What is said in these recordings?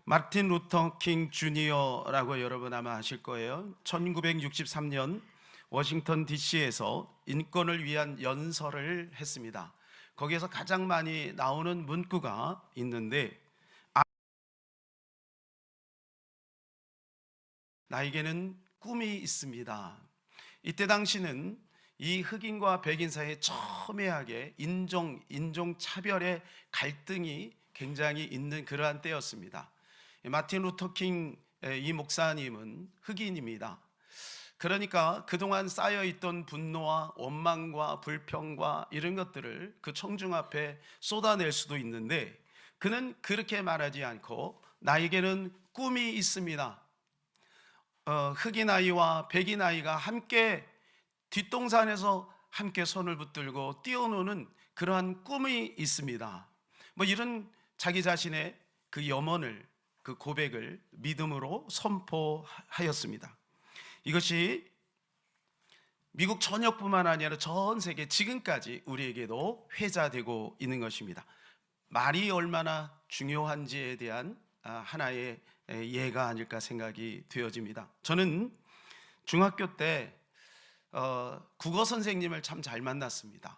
마틴 루터 킹 주니어라고 여러분 아마 아실 거예요. 1963년 워싱턴 DC에서 인권을 위한 연설을 했습니다. 거기에서 가장 많이 나오는 문구가 있는데, 나에게는 꿈이 있습니다. 이때 당시는 이 흑인과 백인 사이에 첨예하게 인종 차별의 갈등이 굉장히 있는 그러한 때였습니다. 마틴 루터 킹 이 목사님은 흑인입니다. 그러니까 그동안 쌓여있던 분노와 원망과 불평과 이런 것들을 그 청중 앞에 쏟아낼 수도 있는데, 그는 그렇게 말하지 않고 나에게는 꿈이 있습니다. 흑인 아이와 백인 아이가 함께 뒷동산에서 함께 손을 붙들고 뛰어노는 그러한 꿈이 있습니다. 뭐 이런 자기 자신의 그 염원을, 그 고백을 믿음으로 선포하였습니다. 이것이 미국 전역뿐만 아니라 전 세계 지금까지 우리에게도 회자되고 있는 것입니다. 말이 얼마나 중요한지에 대한 하나의 예가 아닐까 생각이 되어집니다. 저는 중학교 때 국어 선생님을 참 잘 만났습니다.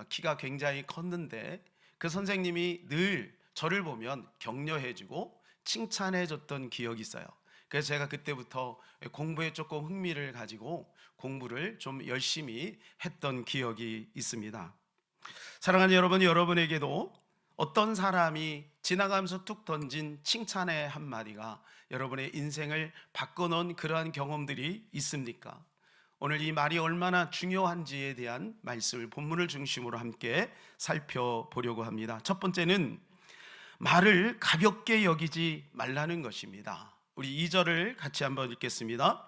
키가 굉장히 컸는데 그 선생님이 늘 저를 보면 격려해주고 칭찬해줬던 기억이 있어요. 그래서 제가 그때부터 공부에 조금 흥미를 가지고 공부를 좀 열심히 했던 기억이 있습니다. 사랑하는 여러분, 여러분에게도 어떤 사람이 지나가면서 툭 던진 칭찬의 한마디가 여러분의 인생을 바꿔놓은 그러한 경험들이 있습니까? 오늘 이 말이 얼마나 중요한지에 대한 말씀을 본문을 중심으로 함께 살펴보려고 합니다. 첫 번째는 말을 가볍게 여기지 말라는 것입니다. 우리 2절을 같이 한번 읽겠습니다.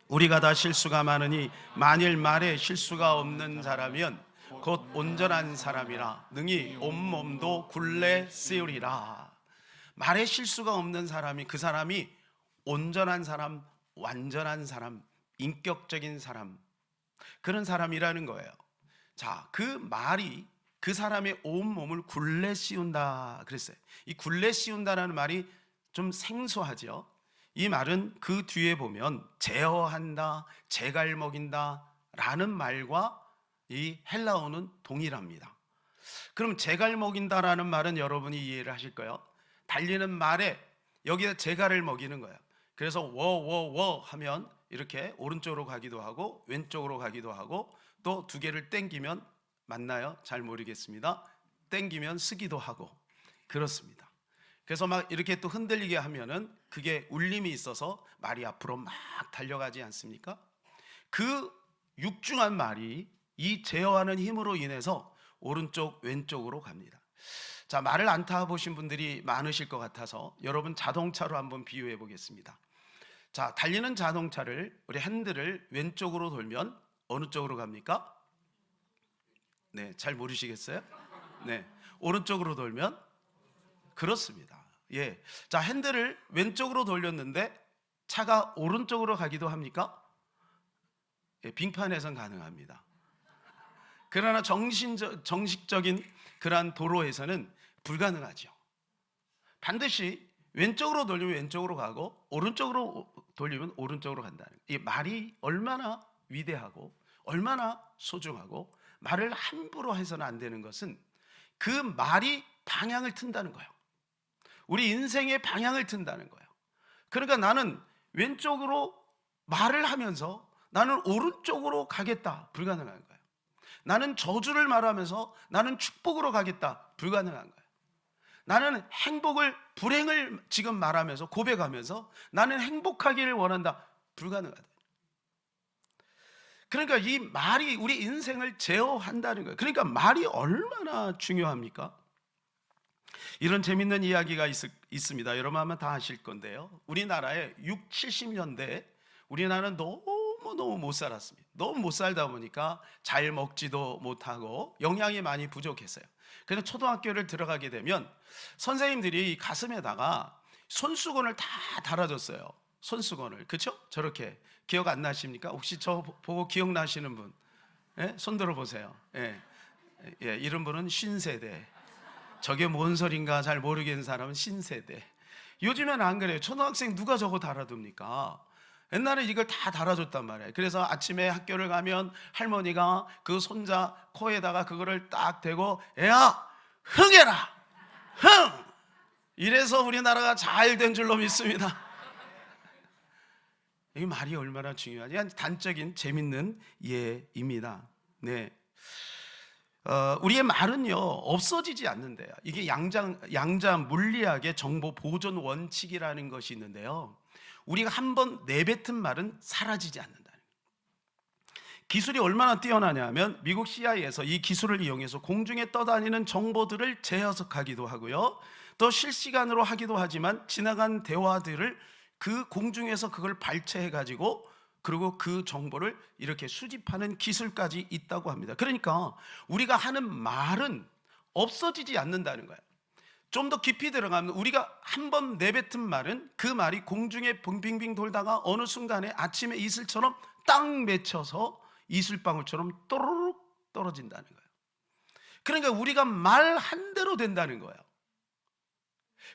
우리가 다 실수가 많으니 만일 말에 실수가 없는 사람이면 곧 온전한 사람이라 능히 온몸도 굴레 씌우리라. 말에 실수가 없는 사람이, 그 사람이 온전한 사람, 완전한 사람, 인격적인 사람, 그런 사람이라는 거예요. 자, 그 말이 그 사람의 온몸을 굴레 씌운다 그랬어요. 이 굴레 씌운다라는 말이 좀 생소하죠. 이 말은 그 뒤에 보면 제어한다, 제갈먹인다 라는 말과 이 헬라어는 동일합니다. 그럼 제갈먹인다라는 말은 여러분이 이해를 하실 거예요. 달리는 말에 여기에 제갈을 먹이는 거예요. 그래서 워워워 하면 이렇게 오른쪽으로 가기도 하고 왼쪽으로 가기도 하고, 또 두 개를 땡기면, 맞나요? 잘 모르겠습니다. 땡기면 쓰기도 하고 그렇습니다. 그래서 막 이렇게 또 흔들리게 하면은 그게 울림이 있어서 말이 앞으로 막 달려가지 않습니까? 그 육중한 말이 이 제어하는 힘으로 인해서 오른쪽 왼쪽으로 갑니다. 자, 말을 안 타보신 분들이 많으실 것 같아서 여러분 자동차로 한번 비유해 보겠습니다. 자, 달리는 자동차를, 우리 핸들을 왼쪽으로 돌면 어느 쪽으로 갑니까? 네, 잘 모르시겠어요? 네, 오른쪽으로 돌면, 그렇습니다. 예, 자, 핸들을 왼쪽으로 돌렸는데 차가 오른쪽으로 가기도 합니까? 예, 빙판에선 가능합니다. 그러나 정식적인 그러한 도로에서는 불가능하죠. 반드시 왼쪽으로 돌리면 왼쪽으로 가고 오른쪽으로 돌리면 오른쪽으로 간다는 거예요. 이 말이 얼마나 위대하고 얼마나 소중하고, 말을 함부로 해서는 안 되는 것은 그 말이 방향을 튼다는 거예요. 우리 인생의 방향을 튼다는 거예요. 그러니까 나는 왼쪽으로 말을 하면서 나는 오른쪽으로 가겠다, 불가능한 거예요. 나는 저주를 말하면서 나는 축복으로 가겠다, 불가능한 거예요. 나는 행복을, 불행을 지금 말하면서 고백하면서 나는 행복하기를 원한다, 불가능하다. 그러니까 이 말이 우리 인생을 제어한다는 거예요. 그러니까 말이 얼마나 중요합니까? 이런 재밌는 이야기가 있습니다. 여러분 아마 다 아실 건데요. 우리나라에 6, 70년대 우리나라는 너무 못 살았습니다. 너무 못 살다 보니까 잘 먹지도 못하고 영양이 많이 부족했어요. 그래서 초등학교를 들어가게 되면 선생님들이 가슴에다가 손수건을 다 달아줬어요. 손수건을, 그렇죠? 저렇게 기억 안 나십니까? 혹시 저 보고 기억나시는 분? 예? 손 들어보세요. 예. 예, 이런 분은 신세대. 저게 뭔 소린가 잘 모르겠는 사람은 신세대. 요즘엔 안 그래요. 초등학생 누가 저거 달아둡니까? 옛날에 이걸 다 달아줬단 말이에요. 그래서 아침에 학교를 가면 할머니가 그 손자 코에다가 그거를 딱 대고 애야 흥해라 흥! 이래서 우리나라가 잘 된 줄로 믿습니다. 이 말이 얼마나 중요하지? 단적인 재밌는 예입니다. 네. 우리의 말은요 없어지지 않는데요. 이게 양자 물리학의 정보 보존 원칙이라는 것이 있는데요. 우리가 한번 내뱉은 말은 사라지지 않는다. 기술이 얼마나 뛰어나냐면 미국 CIA에서 이 기술을 이용해서 공중에 떠다니는 정보들을 재해석하기도 하고요. 또 실시간으로 하기도 하지만 지나간 대화들을 그 공중에서 그걸 발췌해 가지고 그리고 그 정보를 이렇게 수집하는 기술까지 있다고 합니다. 그러니까 우리가 하는 말은 없어지지 않는다는 거예요. 좀 더 깊이 들어가면 우리가 한번 내뱉은 말은 그 말이 공중에 빙빙빙 돌다가 어느 순간에 아침에 이슬처럼 딱 맺혀서 이슬방울처럼 또르륵 떨어진다는 거예요. 그러니까 우리가 말한 대로 된다는 거예요.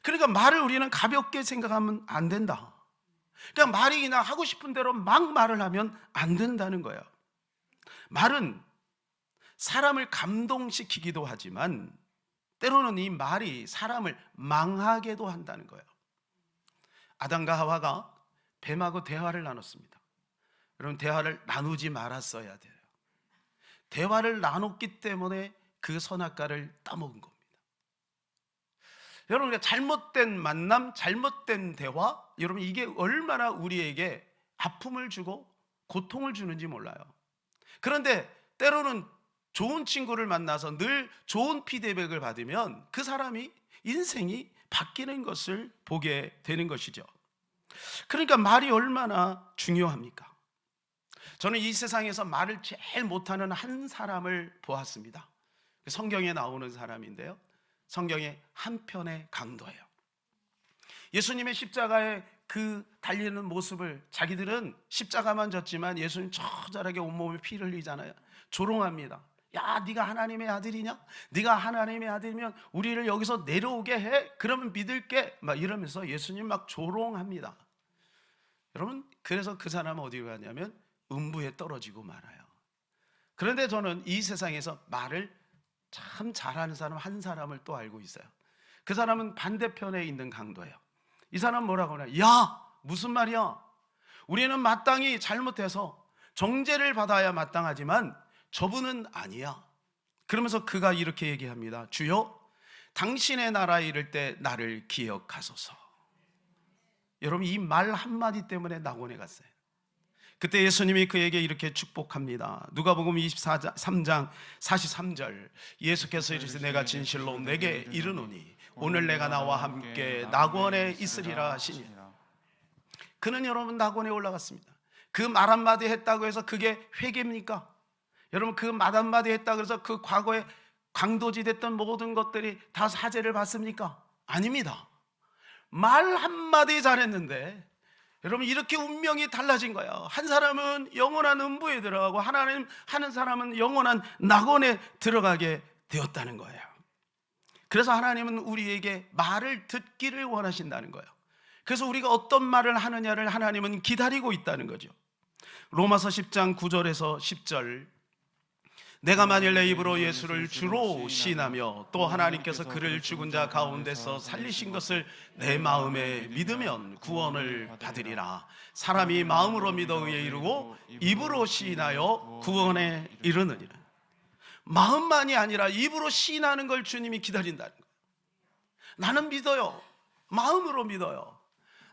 그러니까 말을 우리는 가볍게 생각하면 안 된다. 그냥 말이 그냥 하고 싶은 대로 막 말을 하면 안 된다는 거예요. 말은 사람을 감동시키기도 하지만 때로는 이 말이 사람을 망하게도 한다는 거예요. 아담과 하와가 뱀하고 대화를 나눴습니다. 여러분, 대화를 나누지 말았어야 돼요. 대화를 나눴기 때문에 그 선악과를 따먹은 겁니다. 여러분, 잘못된 만남, 잘못된 대화, 여러분 이게 얼마나 우리에게 아픔을 주고 고통을 주는지 몰라요. 그런데 때로는 좋은 친구를 만나서 늘 좋은 피드백을 받으면 그 사람이 인생이 바뀌는 것을 보게 되는 것이죠. 그러니까 말이 얼마나 중요합니까? 저는 이 세상에서 말을 제일 못하는 한 사람을 보았습니다. 성경에 나오는 사람인데요, 성경의 한 편의 강도예요. 예수님의 십자가에 그 달리는 모습을 자기들은 십자가만 졌지만 예수님 처절하게 온몸에 피를 흘리잖아요. 조롱합니다. 야, 네가 하나님의 아들이냐? 네가 하나님의 아들이면 우리를 여기서 내려오게 해? 그러면 믿을게. 막 이러면서 예수님 막 조롱합니다. 여러분, 그래서 그 사람은 어디로 가냐면 음부에 떨어지고 말아요. 그런데 저는 이 세상에서 말을 참 잘하는 사람 한 사람을 또 알고 있어요. 그 사람은 반대편에 있는 강도예요. 이 사람은 뭐라고 하냐? 야, 무슨 말이야? 우리는 마땅히 잘못해서 정죄를 받아야 마땅하지만 저분은 아니야. 그러면서 그가 이렇게 얘기합니다. 주여, 당신의 나라에 이를 때 나를 기억하소서. 여러분, 이 말 한마디 때문에 낙원에 갔어요. 그때 예수님이 그에게 이렇게 축복합니다. 누가복음 23장 43절, 예수께서 이르시되 내가 진실로 내게 이르노니 오늘 내가 나와 함께 낙원에 있으리라 하시니. 그는 여러분 낙원에 올라갔습니다. 그 말 한마디 했다고 해서 그게 회개입니까? 여러분, 그 말 한마디 했다고 해서 그 과거에 강도지 됐던 모든 것들이 다 사죄를 받습니까? 아닙니다. 말 한마디 잘했는데 여러분, 이렇게 운명이 달라진 거예요. 한 사람은 영원한 음부에 들어가고 하는 사람은 영원한 낙원에 들어가게 되었다는 거예요. 그래서 하나님은 우리에게 말을 듣기를 원하신다는 거예요. 그래서 우리가 어떤 말을 하느냐를 하나님은 기다리고 있다는 거죠. 로마서 10장 9절에서 10절, 내가 만일 내 입으로 예수를 주로 시인하며 또 하나님께서 그를 죽은 자 가운데서 살리신 것을 내 마음에 믿으면 구원을 받으리라. 사람이 마음으로 믿어 의에 이르고 입으로 시인하여 구원에 이르느니라. 마음만이 아니라 입으로 시인하는 걸 주님이 기다린다는 거예요. 나는 믿어요. 마음으로 믿어요.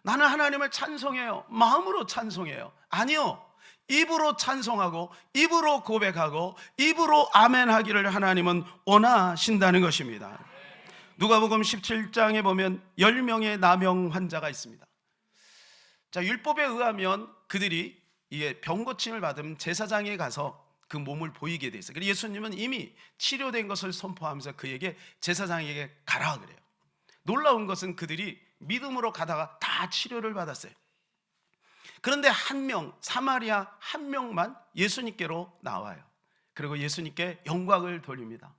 나는 하나님을 찬송해요. 마음으로 찬송해요. 아니요, 입으로 찬송하고 입으로 고백하고 입으로 아멘하기를 하나님은 원하신다는 것입니다. 누가복음 17장에 보면 10명의 나병 환자가 있습니다. 자, 율법에 의하면 그들이 이게 병 고침을 받으면 제사장에 가서 그 몸을 보이게 돼 있어요. 그래서 예수님은 이미 치료된 것을 선포하면서 그에게 제사장에게 가라 그래요. 놀라운 것은 그들이 믿음으로 가다가 다 치료를 받았어요. 그런데 한 명, 사마리아 한 명만 예수님께로 나와요. 그리고 예수님께 영광을 돌립니다.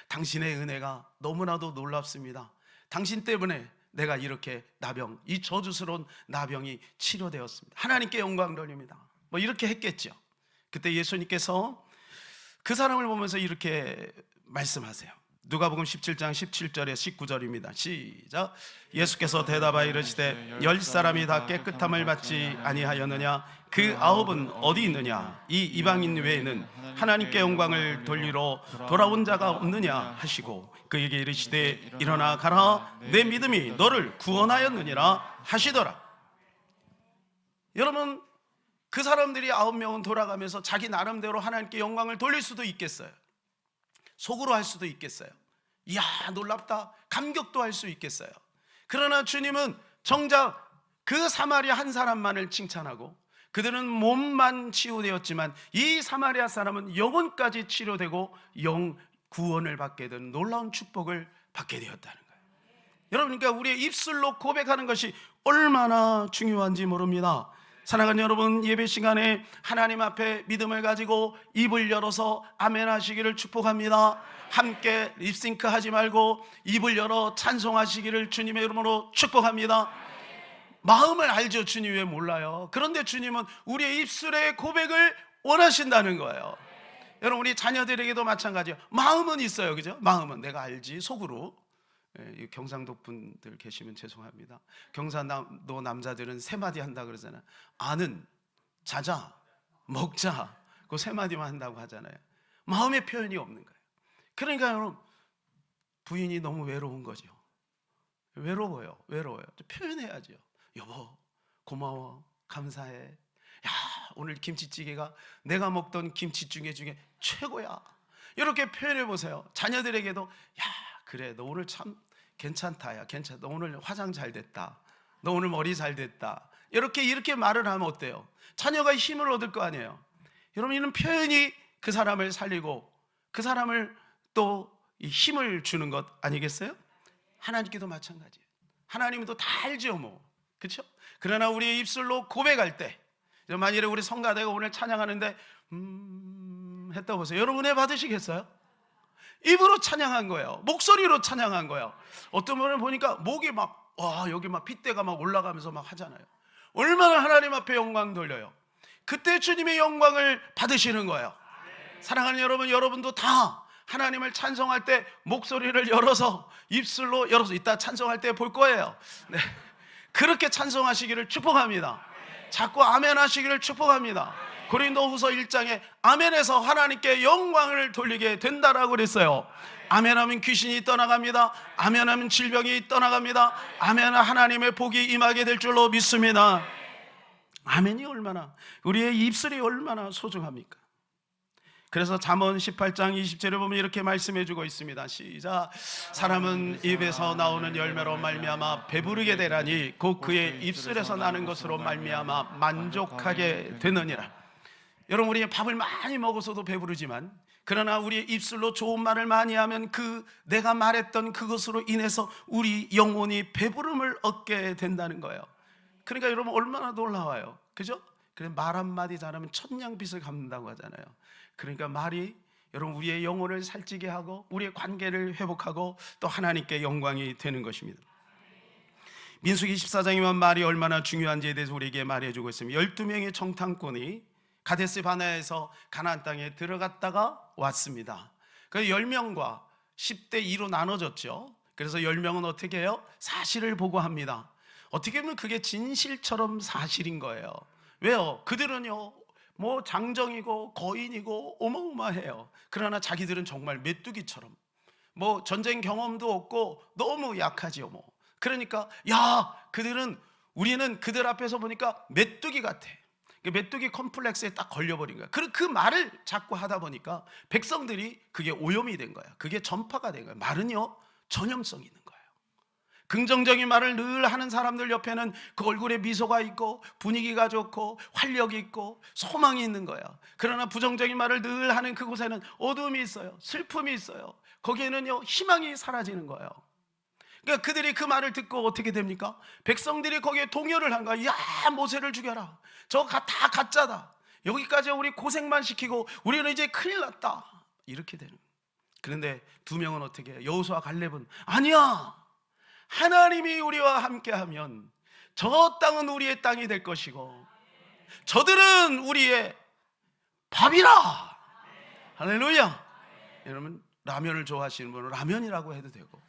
당신의 은혜가 너무나도 놀랍습니다. 당신 때문에 내가 이렇게 나병, 이 저주스러운 나병이 치료되었습니다. 하나님께 영광 돌립니다. 뭐 이렇게 했겠죠. 그때 예수님께서 그 사람을 보면서 이렇게 말씀하세요. 누가복음 17장 17절에 19절입니다. 시작. 예수께서 대답하여 이르시되 10사람이 다 깨끗함을 받지 아니하였느냐? 그 9은 어디 있느냐? 이 이방인 외에는 하나님께 영광을 돌리러 돌아온 자가 없느냐 하시고 그에게 이르시되 일어나 가라, 내 믿음이 너를 구원하였느니라 하시더라. 여러분, 그 사람들이 9명은 돌아가면서 자기 나름대로 하나님께 영광을 돌릴 수도 있겠어요. 속으로 할 수도 있겠어요. 이야, 놀랍다, 감격도 할 수 있겠어요. 그러나 주님은 정작 그 사마리아 한 사람만을 칭찬하고 그들은 몸만 치유되었지만 이 사마리아 사람은 영혼까지 치료되고 영 구원을 받게 된 놀라운 축복을 받게 되었다는 거예요. 여러분, 그러니까 우리의 입술로 고백하는 것이 얼마나 중요한지 모릅니다. 사랑하는 여러분, 예배 시간에 하나님 앞에 믿음을 가지고 입을 열어서 아멘 하시기를 축복합니다. 함께 립싱크 하지 말고 입을 열어 찬송하시기를 주님의 이름으로 축복합니다. 마음을 알죠. 주님 왜 몰라요? 그런데 주님은 우리의 입술의 고백을 원하신다는 거예요. 여러분, 우리 자녀들에게도 마찬가지예요. 마음은 있어요, 그죠? 마음은 내가 알지, 속으로. 경상도 분들 계시면 죄송합니다. 경상도 남자들은 세 마디 한다 그러잖아요. 아는, 자자, 먹자, 그 세 마디만 한다고 하잖아요. 마음의 표현이 없는 거예요. 그러니까 여러분, 부인이 너무 외로운 거죠. 외로워요. 표현해야죠. 여보, 고마워, 감사해. 야, 오늘 김치찌개가 내가 먹던 김치찌개 중에 최고야. 이렇게 표현해 보세요. 자녀들에게도 야, 그래, 너 오늘 참 괜찮다. 야, 괜찮다. 너 오늘 화장 잘 됐다. 너 오늘 머리 잘 됐다. 이렇게 말을 하면 어때요? 자녀가 힘을 얻을 거 아니에요. 여러분, 이런 표현이 그 사람을 살리고 그 사람을 또 힘을 주는 것 아니겠어요? 하나님께도 마찬가지예요. 하나님도 다 알죠, 뭐. 그렇죠? 그러나 우리의 입술로 고백할 때, 만일에 우리 성가대가 오늘 찬양하는데 했다 보세요. 여러분 은혜 받으시겠어요? 입으로 찬양한 거예요. 목소리로 찬양한 거예요. 어떤 분을 보니까 목이 막 여기 막 핏대가 막 올라가면서 막 하잖아요. 얼마나 하나님 앞에 영광 돌려요. 그때 주님의 영광을 받으시는 거예요. 사랑하는 여러분, 여러분도 다 하나님을 찬송할 때 목소리를 열어서, 입술로 열어서, 이따 찬송할 때 볼 거예요. 네. 그렇게 찬송하시기를 축복합니다. 자꾸 아멘 하시기를 축복합니다. 고린도후서 1장에 아멘에서 하나님께 영광을 돌리게 된다라고 그랬어요. 아멘하면 귀신이 떠나갑니다. 아멘하면 질병이 떠나갑니다. 아멘은 하나님의 복이 임하게 될 줄로 믿습니다. 아멘이 얼마나, 우리의 입술이 얼마나 소중합니까? 그래서 잠언 18장 20절에 보면 이렇게 말씀해 주고 있습니다. 시작. 사람은 입에서 나오는 열매로 말미암아 배부르게 되라니 곧 그의 입술에서 나는 것으로 말미암아 만족하게 되느니라. 여러분, 우리 밥을 많이 먹어서도 배부르지만, 그러나 우리의 입술로 좋은 말을 많이 하면 내가 말했던 그것으로 인해서 우리 영혼이 배부름을 얻게 된다는 거예요. 그러니까 여러분, 얼마나 놀라워요, 그죠? 그래서 말 한마디 잘하면 천냥빚을 갚는다고 하잖아요. 그러니까 말이 여러분 우리의 영혼을 살찌게 하고 우리의 관계를 회복하고 또 하나님께 영광이 되는 것입니다. 민수기 14장이면 말이 얼마나 중요한지에 대해서 우리에게 말해주고 있습니다. 12명의 정탐꾼이 가데스 바네아에서 가나안 땅에 들어갔다가 왔습니다. 그래서 10명과 10대 2로 나눠졌죠. 그래서 10명은 어떻게 해요? 사실을 보고합니다. 어떻게 보면 그게 진실처럼 사실인 거예요. 왜요? 그들은요, 뭐 장정이고 거인이고 어마어마해요. 그러나 자기들은 정말 메뚜기처럼, 뭐 전쟁 경험도 없고 너무 약하지요, 뭐. 그러니까 우리는 그들 앞에서 보니까 메뚜기 같아. 메뚜기 컴플렉스에 딱 걸려버린 거야. 그 말을 자꾸 하다 보니까 백성들이 그게 오염이 된 거야. 그게 전파가 된 거야. 말은요, 전염성이 있는 거예요. 긍정적인 말을 늘 하는 사람들 옆에는 그 얼굴에 미소가 있고 분위기가 좋고 활력이 있고 소망이 있는 거야. 그러나 부정적인 말을 늘 하는 그곳에는 어둠이 있어요. 슬픔이 있어요. 거기에는요, 희망이 사라지는 거예요. 그러니까 그들이 그 말을 듣고 어떻게 됩니까? 백성들이 거기에 동요를 한 거야. 야, 모세를 죽여라. 저거 다 가짜다. 여기까지 우리 고생만 시키고 우리는 이제 큰일 났다. 이렇게 되는 거예요. 그런데 두 명은 어떻게 해요? 여호수아 갈렙은 아니야, 하나님이 우리와 함께하면 저 땅은 우리의 땅이 될 것이고 저들은 우리의 밥이라. 할렐루야. 여러분, 라면을 좋아하시는 분은 라면이라고 해도 되고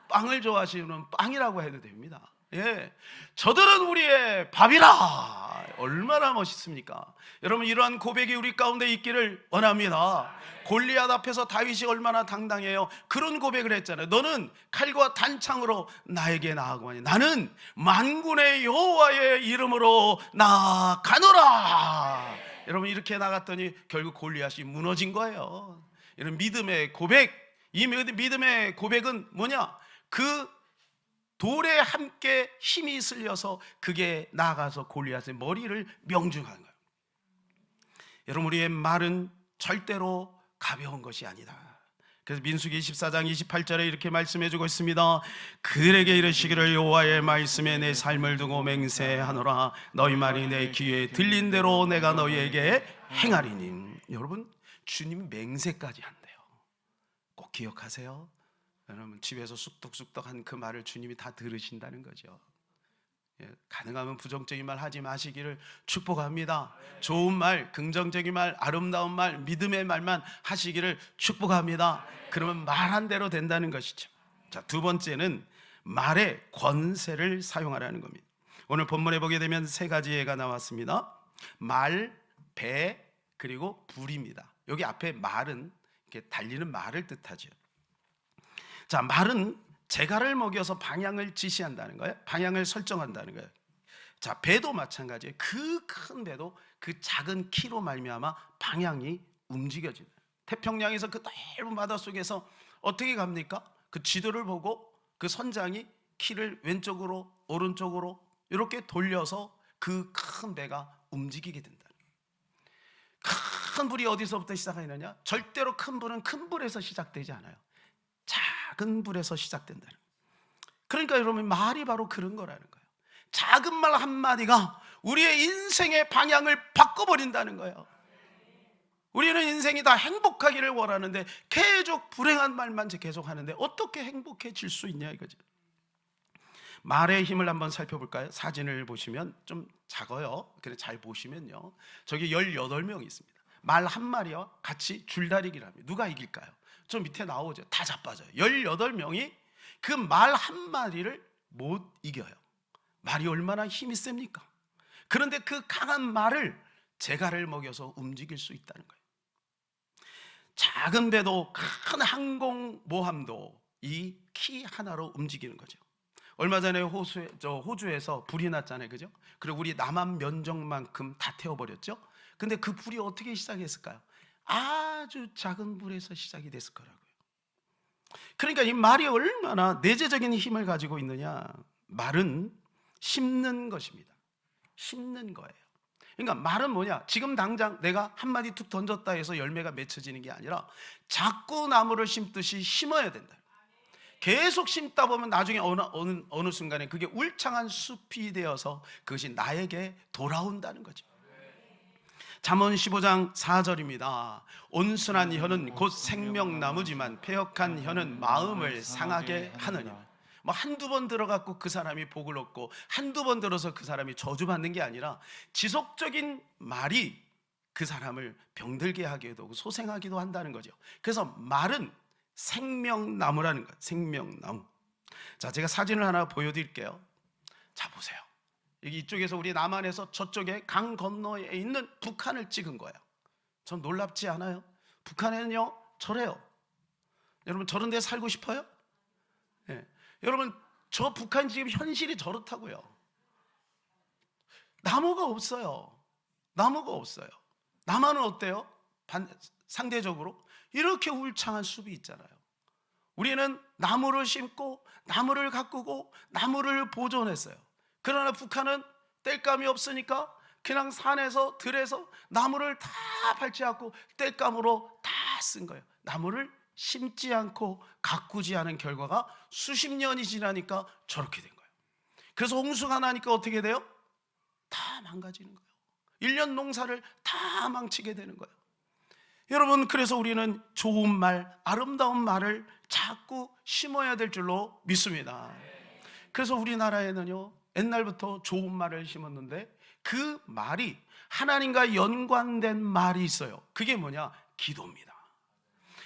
빵을 좋아하시는 분은 빵이라고 해도 됩니다. 예, 저들은 우리의 밥이라. 얼마나 멋있습니까? 여러분, 이러한 고백이 우리 가운데 있기를 원합니다. 골리앗 앞에서 다윗이 얼마나 당당해요. 그런 고백을 했잖아요. 너는 칼과 단창으로 나에게 나아가니 나는 만군의 여호와의 이름으로 나아가노라. 여러분, 이렇게 나갔더니 결국 골리앗이 무너진 거예요. 이런 믿음의 고백, 이 믿음의 고백은 뭐냐? 그 돌에 함께 힘이 쓸려서 그게 나가서 골리앗의 머리를 명중한 거예요. 여러분, 우리의 말은 절대로 가벼운 것이 아니다. 그래서 민수기 14장 28절에 이렇게 말씀해 주고 있습니다. 그들에게 이르시기를 여호와의 말씀에 내 삶을 두고 맹세하노라. 너희 말이 내 귀에 들린 대로 내가 너희에게 행하리니. 여러분, 주님 맹세까지 한대요. 꼭 기억하세요. 여러분, 집에서 쑥덕쑥덕한 그 말을 주님이 다 들으신다는 거죠. 가능하면 부정적인 말 하지 마시기를 축복합니다. 좋은 말, 긍정적인 말, 아름다운 말, 믿음의 말만 하시기를 축복합니다. 그러면 말한 대로 된다는 것이죠. 자, 두 번째는 말의 권세를 사용하라는 겁니다. 오늘 본문에 보게 되면 세 가지 예가 나왔습니다. 말, 배, 그리고 불입니다. 여기 앞에 말은 이렇게 달리는 말을 뜻하죠. 자, 말은 재갈을 먹여서 방향을 지시한다는 거예요. 방향을 설정한다는 거예요. 자, 배도 마찬가지예요. 그 큰 배도 그 작은 키로 말미암아 방향이 움직여진다. 태평양에서 그 넓은 바닷속에서 어떻게 갑니까? 그 지도를 보고 그 선장이 키를 왼쪽으로 오른쪽으로 이렇게 돌려서 그 큰 배가 움직이게 된다. 큰 불이 어디서부터 시작하느냐? 절대로 큰 불은 큰 불에서 시작되지 않아요. 작은 불에서 시작된다는 거예요. 그러니까 여러분, 말이 바로 그런 거라는 거예요. 작은 말 한마디가 우리의 인생의 방향을 바꿔버린다는 거예요. 우리는 인생이 다 행복하기를 원하는데 계속 불행한 말만 계속 하는데 어떻게 행복해질 수 있냐 이거죠. 말의 힘을 한번 살펴볼까요? 사진을 보시면 좀 작아요. 그래, 잘 보시면요, 저기 18명이 있습니다. 말 한 마리와 같이 줄다리기를 합니다. 누가 이길까요? 저 밑에 나오죠. 다 자빠져요. 18명이 그 말 한 마리를 못 이겨요. 말이 얼마나 힘이 셉니까? 그런데 그 강한 말을 재갈을 먹여서 움직일 수 있다는 거예요. 작은 배도 큰 항공모함도 이 키 하나로 움직이는 거죠. 얼마 전에 호주에서 불이 났잖아요, 그죠? 그리고 우리 남한 면적만큼 다 태워버렸죠. 근데 그 불이 어떻게 시작했을까요? 아주 작은 불에서 시작이 됐을 거라고요. 그러니까 이 말이 얼마나 내재적인 힘을 가지고 있느냐. 말은 심는 것입니다. 심는 거예요. 그러니까 말은 뭐냐? 지금 당장 내가 한마디 툭 던졌다 해서 열매가 맺혀지는 게 아니라 자꾸 나무를 심듯이 심어야 된다. 계속 심다 보면 나중에 어느 순간에 그게 울창한 숲이 되어서 그것이 나에게 돌아온다는 거죠. 잠언 15장 4절입니다. 온순한 혀는 곧 생명나무지만 패역한 혀는 마음을 상하게 하느니라. 뭐 한두 번 들어갖고 그 사람이 복을 얻고 한두 번 들어서 그 사람이 저주받는 게 아니라 지속적인 말이 그 사람을 병들게 하기도 하고 소생하기도 한다는 거죠. 그래서 말은 생명나무라는 거예요. 생명나무. 자, 제가 사진을 하나 보여드릴게요. 자, 보세요. 여기 이쪽에서 우리 남한에서 저쪽에 강 건너에 있는 북한을 찍은 거예요. 전 놀랍지 않아요? 북한에는요 저래요. 여러분, 저런 데 살고 싶어요? 네. 여러분, 저 북한 지금 현실이 저렇다고요. 나무가 없어요. 나무가 없어요. 남한은 어때요? 상대적으로 이렇게 울창한 숲이 있잖아요. 우리는 나무를 심고 나무를 가꾸고 나무를 보존했어요. 그러나 북한은 땔감이 없으니까 그냥 산에서 들에서 나무를 다 밟지 않고 땔감으로 다 쓴 거예요. 나무를 심지 않고 가꾸지 않은 결과가 수십 년이 지나니까 저렇게 된 거예요. 그래서 홍수가 나니까 어떻게 돼요? 다 망가지는 거예요. 1년 농사를 다 망치게 되는 거예요. 여러분, 그래서 우리는 좋은 말, 아름다운 말을 자꾸 심어야 될 줄로 믿습니다. 그래서 우리나라에는요, 옛날부터 좋은 말을 심었는데 그 말이 하나님과 연관된 말이 있어요. 그게 뭐냐? 기도입니다.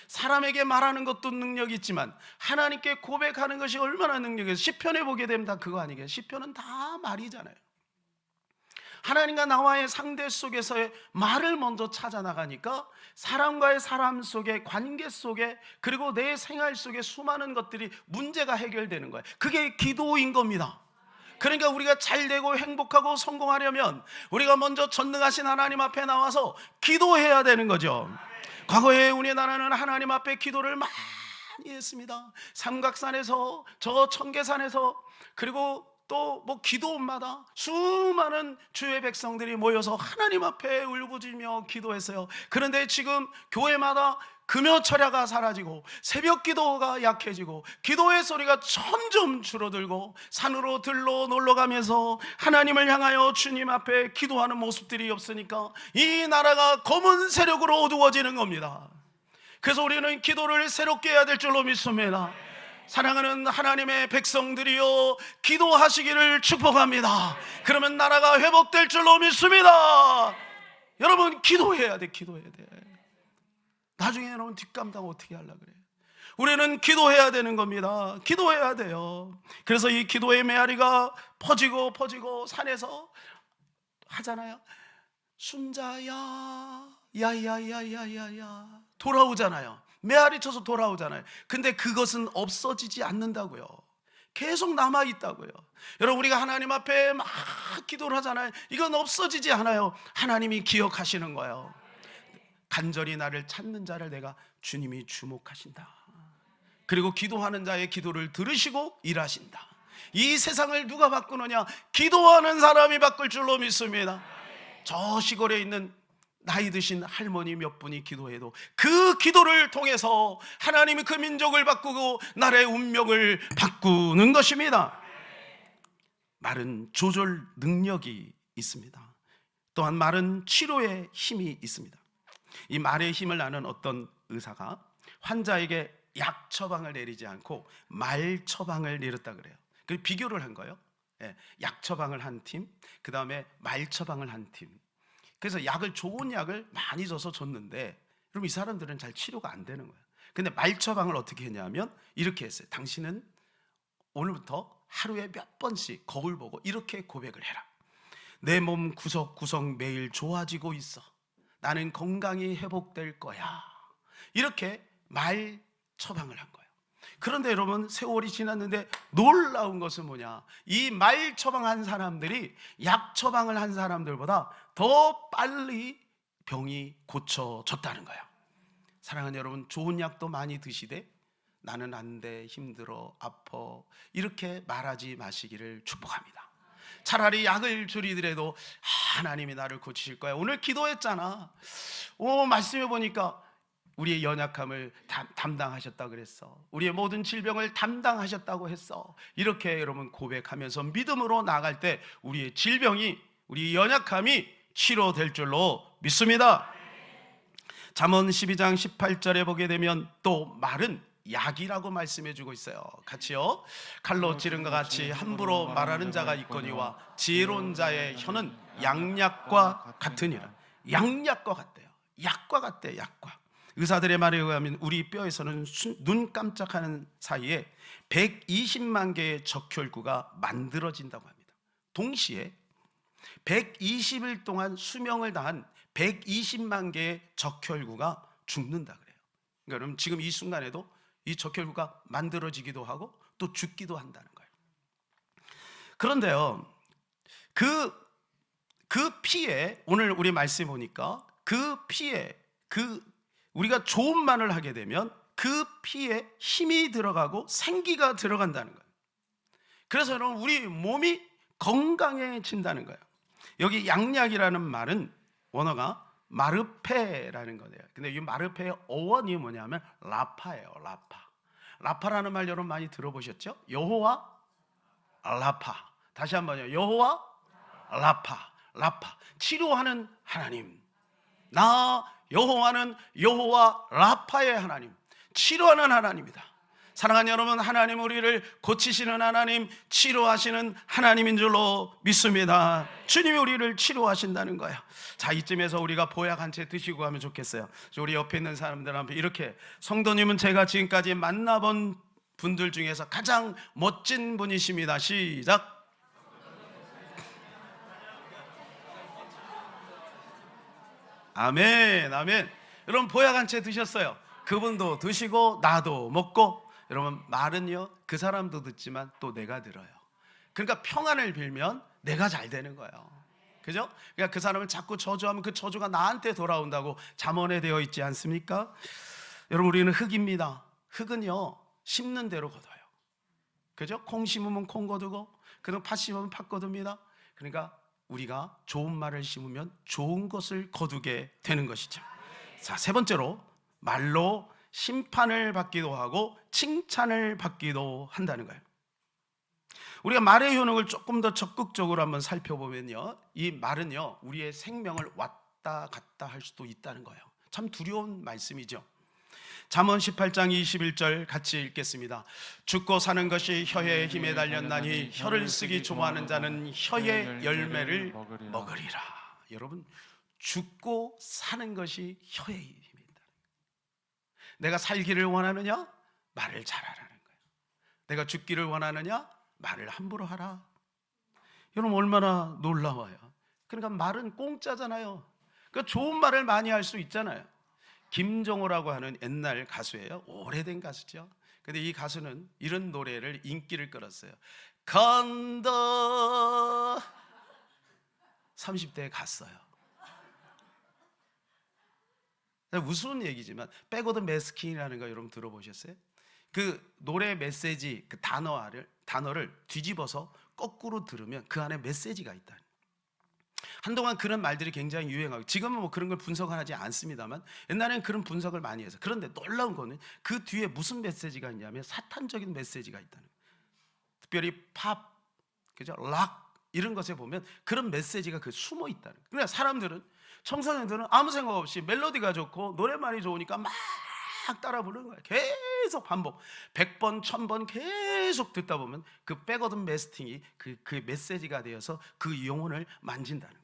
사람에게 말하는 것도 능력이 있지만 하나님께 고백하는 것이 얼마나 능력이 있어요. 시편에 보게 되면 다 그거 아니겠어요? 시편은 다 말이잖아요. 하나님과 나와의 상대 속에서의 말을 먼저 찾아 나가니까 사람과의 사람 속에, 관계 속에, 그리고 내 생활 속에 수많은 것들이 문제가 해결되는 거예요. 그게 기도인 겁니다. 그러니까 우리가 잘 되고 행복하고 성공하려면 우리가 먼저 전능하신 하나님 앞에 나와서 기도해야 되는 거죠. 과거에 우리나라는 하나님 앞에 기도를 많이 했습니다. 삼각산에서, 저 청계산에서, 그리고 또 뭐 기도원마다 수많은 주의 백성들이 모여서 하나님 앞에 울부짖며 기도했어요. 그런데 지금 교회마다 금요철야가 사라지고 새벽 기도가 약해지고 기도의 소리가 점점 줄어들고 산으로 들로 놀러가면서 하나님을 향하여 주님 앞에 기도하는 모습들이 없으니까 이 나라가 검은 세력으로 어두워지는 겁니다. 그래서 우리는 기도를 새롭게 해야 될 줄로 믿습니다. 사랑하는 하나님의 백성들이여, 기도하시기를 축복합니다. 그러면 나라가 회복될 줄로 믿습니다. 여러분, 기도해야 돼. 기도해야 돼. 나중에 여러분 뒷감당 어떻게 하려고 그래요? 우리는 기도해야 되는 겁니다. 기도해야 돼요. 그래서 이 기도의 메아리가 퍼지고 산에서 하잖아요. 순자야, 야야야야야야, 돌아오잖아요. 메아리 쳐서 돌아오잖아요. 근데 그것은 없어지지 않는다고요. 계속 남아있다고요. 여러분, 우리가 하나님 앞에 막 기도를 하잖아요. 이건 없어지지 않아요. 하나님이 기억하시는 거예요. 간절히 나를 찾는 자를 내가 주님이 주목하신다. 그리고 기도하는 자의 기도를 들으시고 일하신다. 이 세상을 누가 바꾸느냐? 기도하는 사람이 바꿀 줄로 믿습니다. 저 시골에 있는 나이 드신 할머니 몇 분이 기도해도 그 기도를 통해서 하나님이 그 민족을 바꾸고 나라의 운명을 바꾸는 것입니다. 말은 조절 능력이 있습니다. 또한 말은 치료의 힘이 있습니다. 이 말의 힘을 아는 어떤 의사가 환자에게 약 처방을 내리지 않고 말 처방을 내렸다 그래요. 그 비교를 한 거예요. 약 처방을 한 팀, 그 다음에 말 처방을 한 팀. 그래서 좋은 약을 많이 줘서 줬는데, 그럼 이 사람들은 잘 치료가 안 되는 거예요. 근데 말 처방을 어떻게 했냐면 이렇게 했어요. 당신은 오늘부터 하루에 몇 번씩 거울 보고 이렇게 고백을 해라. 내 몸 구석구석 매일 좋아지고 있어. 나는 건강이 회복될 거야. 이렇게 말 처방을 한 거예요. 그런데 여러분, 세월이 지났는데 놀라운 것은 뭐냐? 이 말 처방한 사람들이 약 처방을 한 사람들보다 더 빨리 병이 고쳐졌다는 거예요. 사랑하는 여러분, 좋은 약도 많이 드시되 나는 안 돼, 힘들어, 아파, 이렇게 말하지 마시기를 축복합니다. 차라리 약을 줄이더라도 하나님이 나를 고치실 거야. 오늘 기도했잖아. 말씀해 보니까 우리의 연약함을 담당하셨다고 그랬어. 우리의 모든 질병을 담당하셨다고 했어. 이렇게 여러분 고백하면서 믿음으로 나아갈 때 우리의 질병이, 우리의 연약함이 치료될 줄로 믿습니다. 잠언 12장 18절에 보게 되면 또 말은 약이라고 말씀해 주고 있어요. 같이요. 칼로 찌른 것 같이 함부로 말하는 자가 있거니와 지혜로운 자의 혀는 양약과 같으니라. 양약과 같대요. 약과 같대요. 약과. 의사들의 말에 의하면 우리 뼈에서는 눈 깜짝하는 사이에 120만 개의 적혈구가 만들어진다고 합니다. 동시에 120일 동안 수명을 다한 120만 개의 적혈구가 죽는다 그래요. 그러니까 여러분, 지금 이 순간에도 이 적혈구가 만들어지기도 하고 또 죽기도 한다는 거예요. 그런데요, 그 피에, 오늘 우리 말씀 보니까 그 피에, 우리가 좋은 말을 하게 되면 그 피에 힘이 들어가고 생기가 들어간다는 거예요. 그래서 여러분, 우리 몸이 건강해진다는 거예요. 여기 양약이라는 말은 원어가 마르페라는 거예요. 근데 이 마르페의 어원이 뭐냐면 라파예요. 라파라는 말 여러분 많이 들어보셨죠? 여호와 라파. 다시 한번요. 여호와 라파. 치료하는 하나님. 나 여호와는 여호와 라파의 하나님, 치료하는 하나님이다. 사랑하는 여러분, 하나님 우리를 고치시는 하나님, 치료하시는 하나님인 줄로 믿습니다. 주님이 우리를 치료하신다는 거예요. 자, 이쯤에서 우리가 보약 한 채 드시고 가면 좋겠어요. 우리 옆에 있는 사람들한테 이렇게, 성도님은 제가 지금까지 만나본 분들 중에서 가장 멋진 분이십니다. 시작. 아멘, 아멘. 여러분, 보약 한 채 드셨어요. 그분도 드시고 나도 먹고. 여러분, 말은요, 그 사람도 듣지만 또 내가 들어요. 그러니까 평안을 빌면 내가 잘 되는 거예요. 그죠? 그러니까 그 사람을 자꾸 저주하면 그 저주가 나한테 돌아온다고 잠언에 되어 있지 않습니까? 여러분, 우리는 흙입니다. 흙은요, 심는 대로 거둬요. 그죠? 콩 심으면 콩 거두고, 그리고 팥 심으면 팥 거둡니다. 그러니까 우리가 좋은 말을 심으면 좋은 것을 거두게 되는 것이죠. 자, 세 번째로, 말로 심판을 받기도 하고 칭찬을 받기도 한다는 거예요. 우리가 말의 효능을 조금 더 적극적으로 한번 살펴보면요, 이 말은요, 우리의 생명을 왔다 갔다 할 수도 있다는 거예요. 참 두려운 말씀이죠. 잠언 18장 21절 같이 읽겠습니다. 죽고 사는 것이 혀의 힘에 달렸나니 혀를 쓰기 좋아하는 자는 혀의 열매를 먹으리라. 여러분, 죽고 사는 것이 혀의 힘이다. 내가 살기를 원하느냐? 말을 잘하라는 거예요. 내가 죽기를 원하느냐? 말을 함부로 하라. 여러분, 얼마나 놀라워요. 그러니까 말은 공짜잖아요. 그러니까 좋은 말을 많이 할 수 있잖아요. 김정호라고 하는 옛날 가수예요. 오래된 가수죠. 근데 이 가수는 이런 노래를 인기를 끌었어요. 건더 30대에 갔어요. 우스운 얘기지만 백오더 메스킹이라는 거 여러분 들어보셨어요? 그 노래 메시지, 그 단어를 뒤집어서 거꾸로 들으면 그 안에 메시지가 있다. 한동안 그런 말들이 굉장히 유행하고, 지금은 뭐 그런 걸 분석하지 않습니다만 옛날에는 그런 분석을 많이 해서. 그런데 놀라운 거는 그 뒤에 무슨 메시지가 있냐면 사탄적인 메시지가 있다는 거예요. 특별히 팝, 그죠? 락 이런 것에 보면 그런 메시지가 그 숨어 있다는 거예요. 그러니까 사람들은, 청소년들은 아무 생각 없이 멜로디가 좋고 노래만이 좋으니까 막 따라 부르는 거예요. 계속 반복, 100번, 1000번 계속 듣다 보면 그 백워드 메스팅이 그 메시지가 되어서 그 영혼을 만진다는 거예요.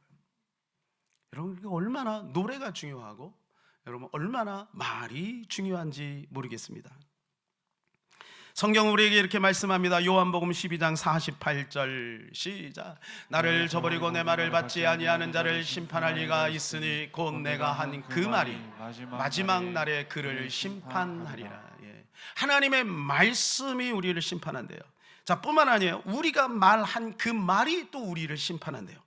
여러분, 얼마나 노래가 중요하고 여러분 얼마나 말이 중요한지 모르겠습니다. 성경 우리에게 이렇게 말씀합니다. 요한복음 12장 48절 시작. 나를 저버리고 내 말을 받지 아니하는 자를 심판할 리가 있으니 곧 내가 한 그 말이 마지막 날에 그를 심판하리라. 예. 하나님의 말씀이 우리를 심판한대요. 자, 뿐만 아니에요. 우리가 말한 그 말이 또 우리를 심판한대요.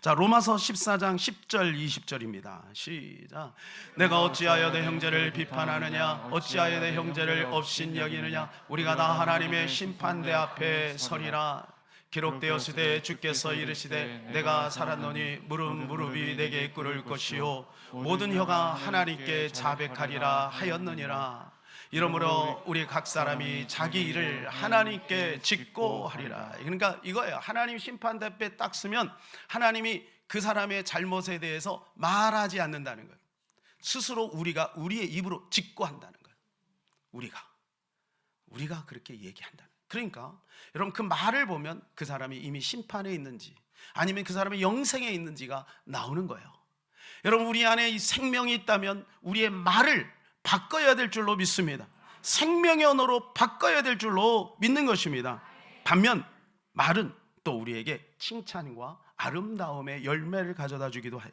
자, 로마서 14장 10절 20절입니다. 시작. 내가 어찌하여 내 형제를 비판하느냐? 어찌하여 내 형제를 업신 여기느냐? 우리가 다 하나님의 심판대 앞에 서리라. 기록되었으되 주께서 이르시되 내가 살았노니 무릎이 내게 꿇을 것이요 모든 혀가 하나님께 자백하리라 하였느니라. 이러므로 우리 각 사람이 자기 일을 하나님께 짓고 하리라. 그러니까 이거예요. 하나님 심판대 앞에 딱 서면 하나님이 그 사람의 잘못에 대해서 말하지 않는다는 거예요. 스스로 우리가 우리의 입으로 짓고 한다는 거예요. 우리가 그렇게 얘기한다는 거예요. 그러니까 여러분, 그 말을 보면 그 사람이 이미 심판에 있는지 아니면 그 사람이 영생에 있는지가 나오는 거예요. 여러분, 우리 안에 이 생명이 있다면 우리의 말을 바꿔야 될 줄로 믿습니다. 생명의 언어로 바꿔야 될 줄로 믿는 것입니다. 반면 말은 또 우리에게 칭찬과 아름다움의 열매를 가져다 주기도 해요.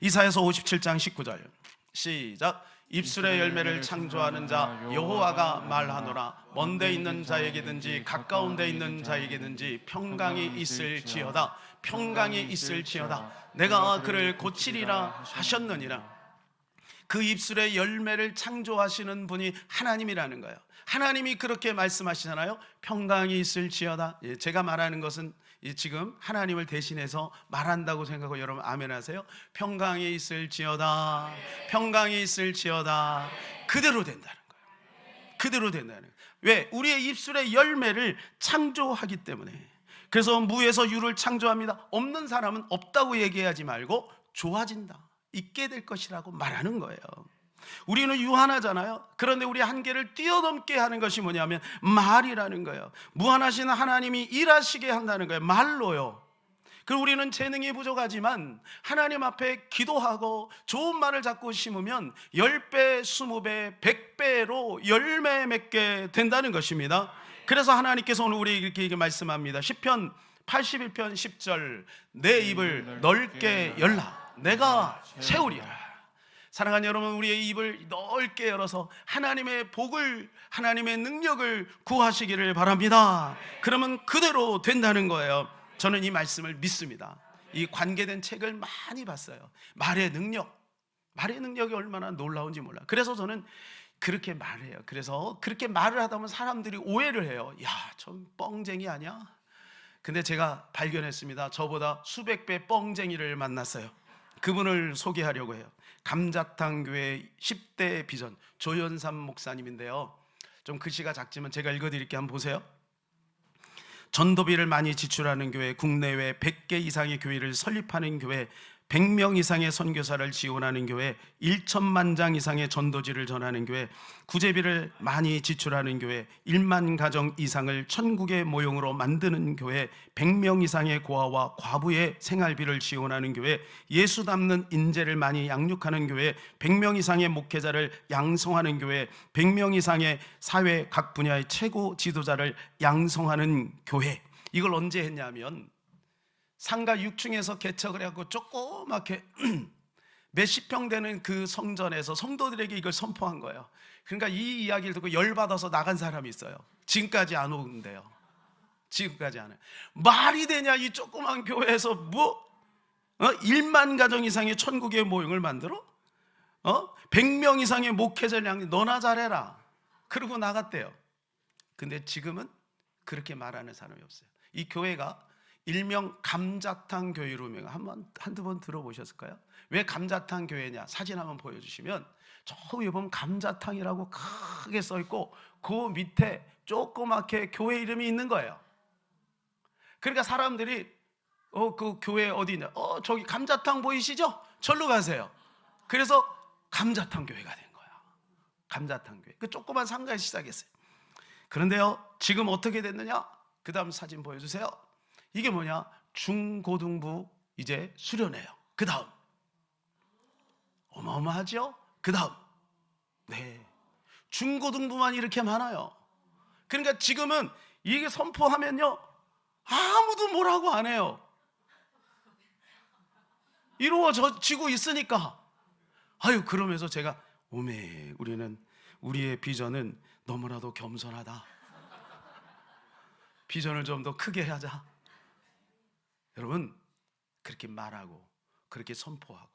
이사야서 57장 19절 시작. 입술의 열매를 창조하는 자 여호와가 말하노라. 먼데 있는 자에게든지 가까운 데 있는 자에게든지 평강이 있을지어다. 평강이 있을지어다. 내가 그를 고치리라 하셨느니라. 그 입술의 열매를 창조하시는 분이 하나님이라는 거예요. 하나님이 그렇게 말씀하시잖아요. 평강이 있을지어다. 제가 말하는 것은 지금 하나님을 대신해서 말한다고 생각하고 여러분 아멘 하세요. 평강이 있을지어다. 평강이 있을지어다. 그대로 된다는 거예요. 그대로 된다는 거예요. 왜? 우리의 입술의 열매를 창조하기 때문에. 그래서 무에서 유를 창조합니다. 없는 사람은 없다고 얘기하지 말고 좋아진다, 있게 될 것이라고 말하는 거예요. 우리는 유한하잖아요. 그런데 우리 한계를 뛰어넘게 하는 것이 뭐냐면 말이라는 거예요. 무한하신 하나님이 일하시게 한다는 거예요. 말로요. 그리고 우리는 재능이 부족하지만 하나님 앞에 기도하고 좋은 말을 자꾸 심으면 10배, 20배, 100배로 열매 맺게 된다는 것입니다. 그래서 하나님께서 오늘 우리에게 이렇게 말씀합니다. 시편 81편 10절, 내 입을 넓게 열라, 내가 채우리라. 사랑하는 여러분, 우리의 입을 넓게 열어서 하나님의 복을, 하나님의 능력을 구하시기를 바랍니다. 그러면 그대로 된다는 거예요. 저는 이 말씀을 믿습니다. 이 관계된 책을 많이 봤어요. 말의 능력이 얼마나 놀라운지 몰라. 그래서 저는 그렇게 말해요. 그래서 그렇게 말을 하다 보면 사람들이 오해를 해요. 야, 좀 뻥쟁이 아니야? 근데 제가 발견했습니다. 저보다 수백 배 뻥쟁이를 만났어요. 그분을 소개하려고 해요. 감자탕 교회 10대 비전 조연삼 목사님인데요. 좀 글씨가 작지만 제가 읽어드릴게요. 한번 보세요. 전도비를 많이 지출하는 교회, 국내외 100개 이상의 교회를 설립하는 교회, 100명 이상의 선교사를 지원하는 교회, 1천만 장 이상의 전도지를 전하는 교회, 구제비를 많이 지출하는 교회, 1만 가정 이상을 천국의 모형으로 만드는 교회, 100명 이상의 고아와 과부의 생활비를 지원하는 교회, 예수 닮는 인재를 많이 양육하는 교회, 100명 이상의 목회자를 양성하는 교회, 100명 이상의 사회 각 분야의 최고 지도자를 양성하는 교회. 이걸 언제 했냐면 상가 6층에서 개척을 해갖고 조그맣게 몇십 평 되는 그 성전에서 성도들에게 이걸 선포한 거예요. 그러니까 이 이야기를 듣고 열받아서 나간 사람이 있어요. 지금까지 안 오는데요. 지금까지 안 해요. 말이 되냐, 이 조그만 교회에서 1만 가정 이상의 천국의 모형을 만들어? 100명 이상의 목회자를 양육, 너나 잘해라. 그러고 나갔대요. 근데 지금은 그렇게 말하는 사람이 없어요. 이 교회가 일명 감자탕 교회로 한두 번 들어보셨을까요? 왜 감자탕 교회냐? 사진 한번 보여주시면 저 위에 보면 감자탕이라고 크게 써있고 그 밑에 조그맣게 교회 이름이 있는 거예요. 그러니까 사람들이 그 교회 어디 있냐? 저기 감자탕 보이시죠? 절로 가세요. 그래서 감자탕 교회가 된 거야. 감자탕 교회. 그 조그만 상가에서 시작했어요. 그런데요, 지금 어떻게 됐느냐? 그 다음 사진 보여주세요. 이게 뭐냐? 중고등부 이제 수련회요. 그 다음 어마어마하죠? 그 다음 중고등부만 이렇게 많아요. 그러니까 지금은 이게 선포하면요 아무도 뭐라고 안 해요. 이루어지고 있으니까. 그러면서 제가 우리의 비전은 너무나도 겸손하다. 비전을 좀 더 크게 하자. 여러분, 그렇게 말하고 그렇게 선포하고,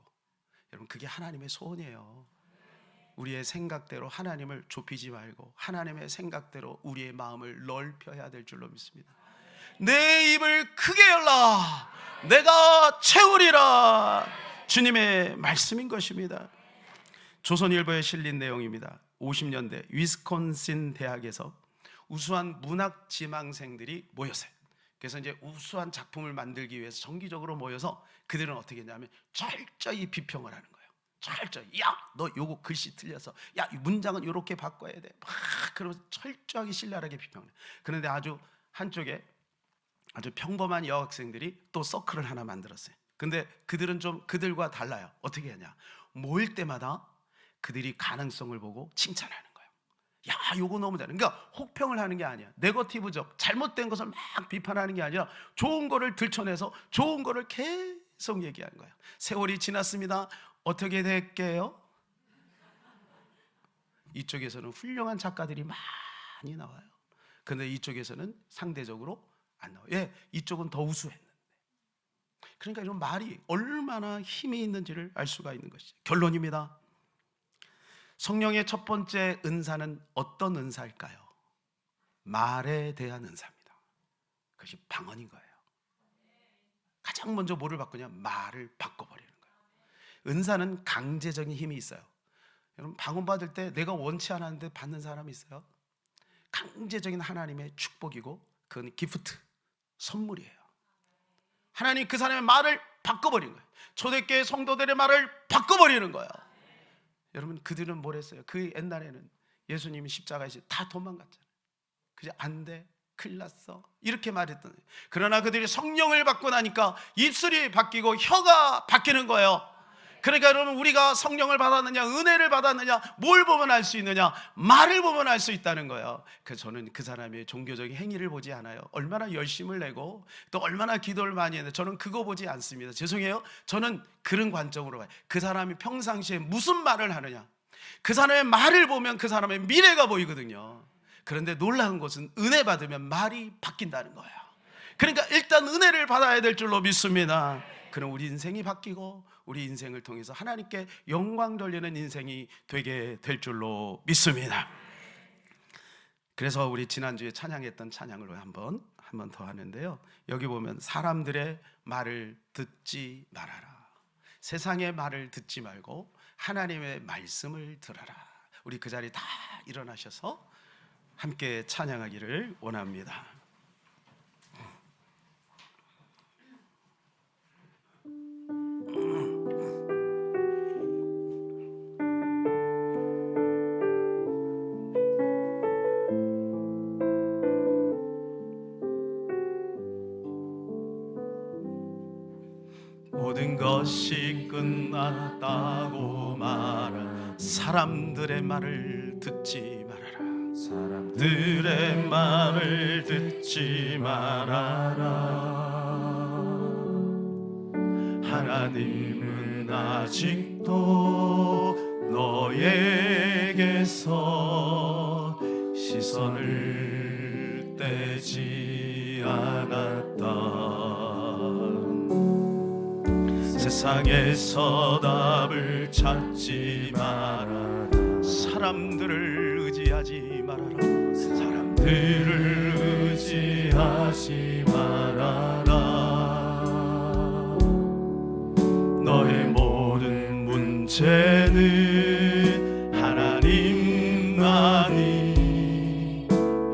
여러분, 그게 하나님의 소원이에요. 우리의 생각대로 하나님을 좁히지 말고 하나님의 생각대로 우리의 마음을 넓혀야 될 줄로 믿습니다. 내 입을 크게 열라, 내가 채우리라. 주님의 말씀인 것입니다. 조선일보에 실린 내용입니다. 50년대 위스콘신 대학에서 우수한 문학 지망생들이 모였어요. 그래서 이제 우수한 작품을 만들기 위해서 정기적으로 모여서 그들은 어떻게 했냐면 철저히 비평을 하는 거예요. 철저히. 야, 너 요거 글씨 틀려서, 야, 이 문장은 요렇게 바꿔야 돼. 막 그러면서 철저하게 신랄하게 비평을 해요. 그런데 아주 한쪽에 아주 평범한 여학생들이 또 서클을 하나 만들었어요. 근데 그들은 좀 그들과 달라요. 어떻게 하냐? 모일 때마다 그들이 가능성을 보고 칭찬하는 거예요. 야, 요거 너무 잘해. 그러니까 혹평을 하는 게 아니야. 네거티브적, 잘못된 것을 막 비판하는 게 아니라 좋은 거를 들춰내서 좋은 거를 계속 얘기하는 거예요. 세월이 지났습니다. 어떻게 될게요? 이쪽에서는 훌륭한 작가들이 많이 나와요. 근데 이쪽에서는 상대적으로 안 나와요. 예, 이쪽은 더 우수했는데. 그러니까 이런 말이 얼마나 힘이 있는지를 알 수가 있는 것이죠. 결론입니다. 성령의 첫 번째 은사는 어떤 은사일까요? 말에 대한 은사입니다. 그것이 방언인 거예요. 가장 먼저 뭐를 바꾸냐? 말을 바꿔버리는 거예요. 은사는 강제적인 힘이 있어요. 여러분, 방언 받을 때 내가 원치 않았는데 받는 사람이 있어요? 강제적인 하나님의 축복이고 그건 기프트, 선물이에요. 하나님 그 사람의 말을 바꿔버린 거예요. 초대교회 성도들의 말을 바꿔버리는 거예요. 여러분 그들은 뭘 했어요? 그 옛날에는 예수님이 십자가에서 다 도망갔잖아요. 그저 안 돼, 큰일 났어, 이렇게 말했던 거예요. 그러나 그들이 성령을 받고 나니까 입술이 바뀌고 혀가 바뀌는 거예요. 그러니까 여러분, 우리가 성령을 받았느냐, 은혜를 받았느냐, 뭘 보면 알 수 있느냐? 말을 보면 알 수 있다는 거예요. 그래서 저는 그 사람의 종교적인 행위를 보지 않아요. 얼마나 열심을 내고 또 얼마나 기도를 많이 했는데 저는 그거 보지 않습니다. 죄송해요. 저는 그런 관점으로 봐요. 그 사람이 평상시에 무슨 말을 하느냐, 그 사람의 말을 보면 그 사람의 미래가 보이거든요. 그런데 놀라운 것은 은혜 받으면 말이 바뀐다는 거예요. 그러니까 일단 은혜를 받아야 될 줄로 믿습니다. 그럼 우리 인생이 바뀌고 우리 인생을 통해서 하나님께 영광 돌리는 인생이 되게 될 줄로 믿습니다. 그래서 우리 지난주에 찬양했던 찬양을 한 번 더 하는데요, 여기 보면 사람들의 말을 듣지 말아라. 세상의 말을 듣지 말고 하나님의 말씀을 들어라. 우리 그 자리 다 일어나셔서 함께 찬양하기를 원합니다. 모든 것이 끝났다고 말하. 사람들의 말을 듣지 말아라. 사람들의 말을 듣지 말아라. 하나님은 아직도 너에게서 시선을 떼지 않았다. 세상에서 답을 찾지 마라. 사람들을 의지하지 말아라. 사람들을 의지하지 말아라. 너의 모든 문제는 하나님만이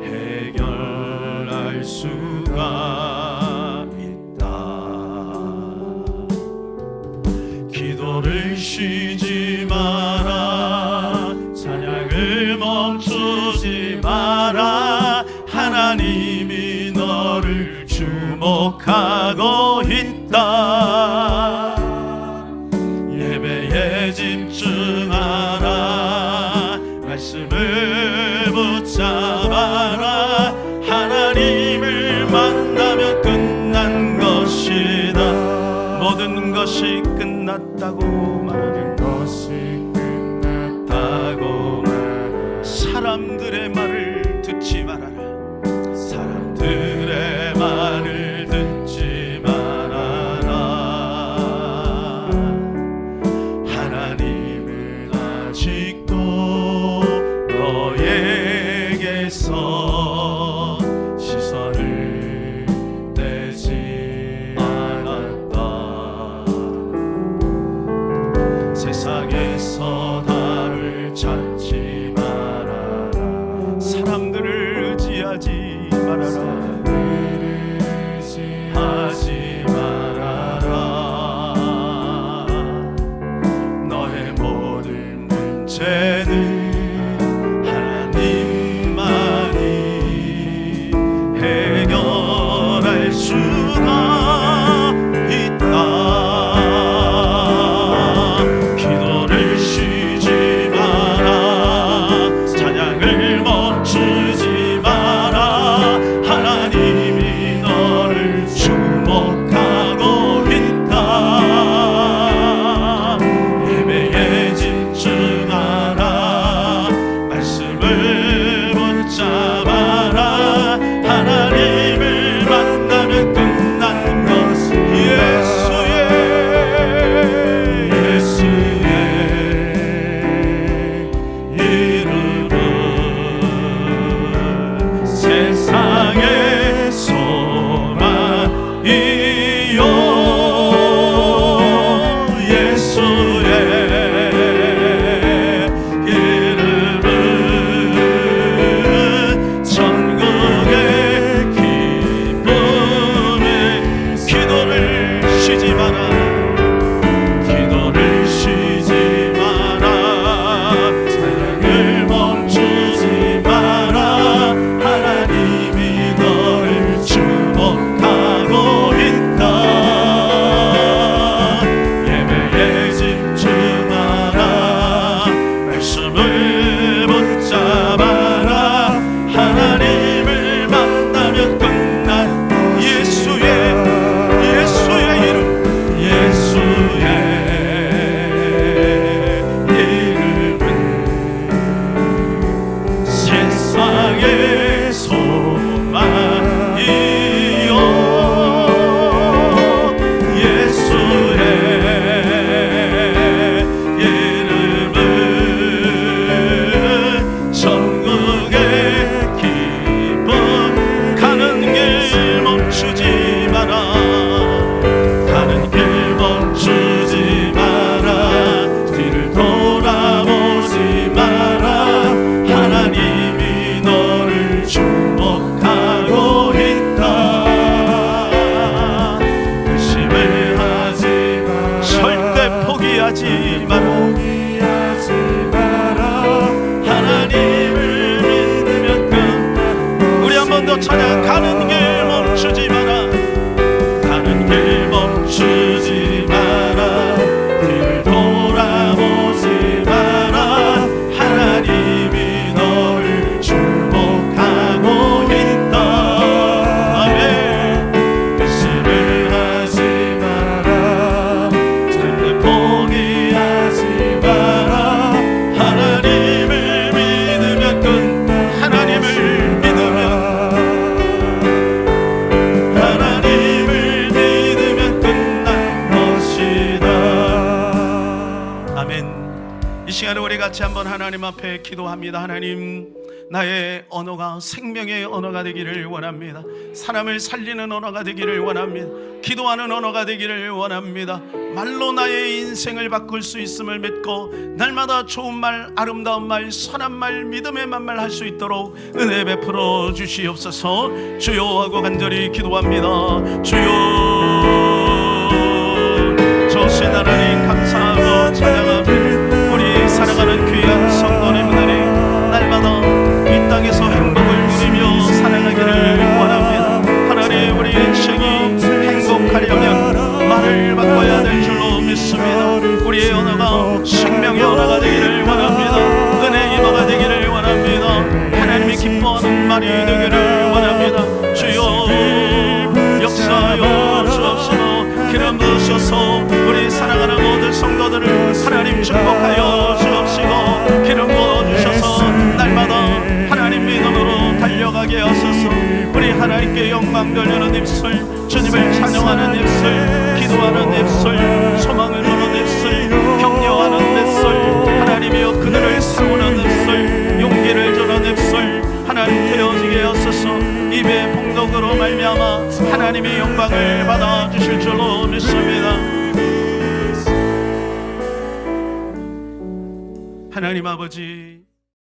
해결할 수가 기도를 쉬지 마라. 찬양을 멈추지 마라. 하나님이 너를 주목하고 있다. 예배에 집중하라. 말씀을 붙잡아라. 하나님을 만나면 끝난 것이다. 모든 것이 끝났다고 말하는 것이 끝났다고 말하라. 사람들의 말을 듣지 말아라. 사람들의 말을 듣지 말아라. 하나님은 아직도 너에게서 시선을 떼지 않았다. 세상에서 답을 찾지 말아라. 사람들을 의지하지 말아라. 하지 말아라. 너의 모든 문제는 하나님만이 해결할 수가 있다. 기도를 쉬지 마라. 찬양을 멈추지 마라. 하나님이 너 번 더 찬양. 가는 길 멈추지 마라. 가는 길 멈추지 마라. 뒤를 돌아보지 마라. 하나님이 너를 축복하고 있다. 아멘. 의심을 하지 마라. 절대 포기하지 마라. 하나님을 믿으면 끝. 하나님을 믿으면 끝난 것이다. 아멘. 이 시간에 우리 같이 한번 하나님 앞에 기도합니다. 하나님, 나의 언어가 생명의 언어가 되기를 원합니다. 사람을 살리는 언어가 되기를 원합니다. 기도하는 언어가 되기를 원합니다. 말로 나의 인생을 바꿀 수 있음을 믿고 날마다 좋은 말, 아름다운 말, 선한 말, 믿음의 만말 할 수 있도록 은혜 베풀어 주시옵소서. 주여 하고 간절히 기도합니다. 주여, 저신 하나님 감사하고 찬양합니다. 우리 사랑하는 귀한 성도님들이 날마다 이 땅에서 행복을 누리며 살아가기를 원합니다. 하나님, 우리 인생이 행복하려면 말을 바꿔야 될 줄로 믿습니다. 우리의 언어가 생명의 언어가 되기를 원합니다. 은혜의 언어가 되기를 원합니다. 하나님이 기뻐하는 말이 되기를 원합니다. 주여, 역사하여 주옵시고 기름 부으셔서 우리 사랑하는 모든 성도들을 하나님 축복하여 주옵시고 기름 부어주셔서 날마다 하나님 믿음으로 달려가게 하소서. 우리 하나님께 영광 돌리는 입술, 주님을 찬양하는 입술, 기도하는 입술, 소망을 주는 입술, 격려하는 입술, 하나님이여 그들을 세우는 입술, 용기를 주는 입술 하나님 되어지게 하소서. 입의 복덕으로 말미암아 하나님의 영광을 받아주실 줄로 믿습니다. 하나님 아버지,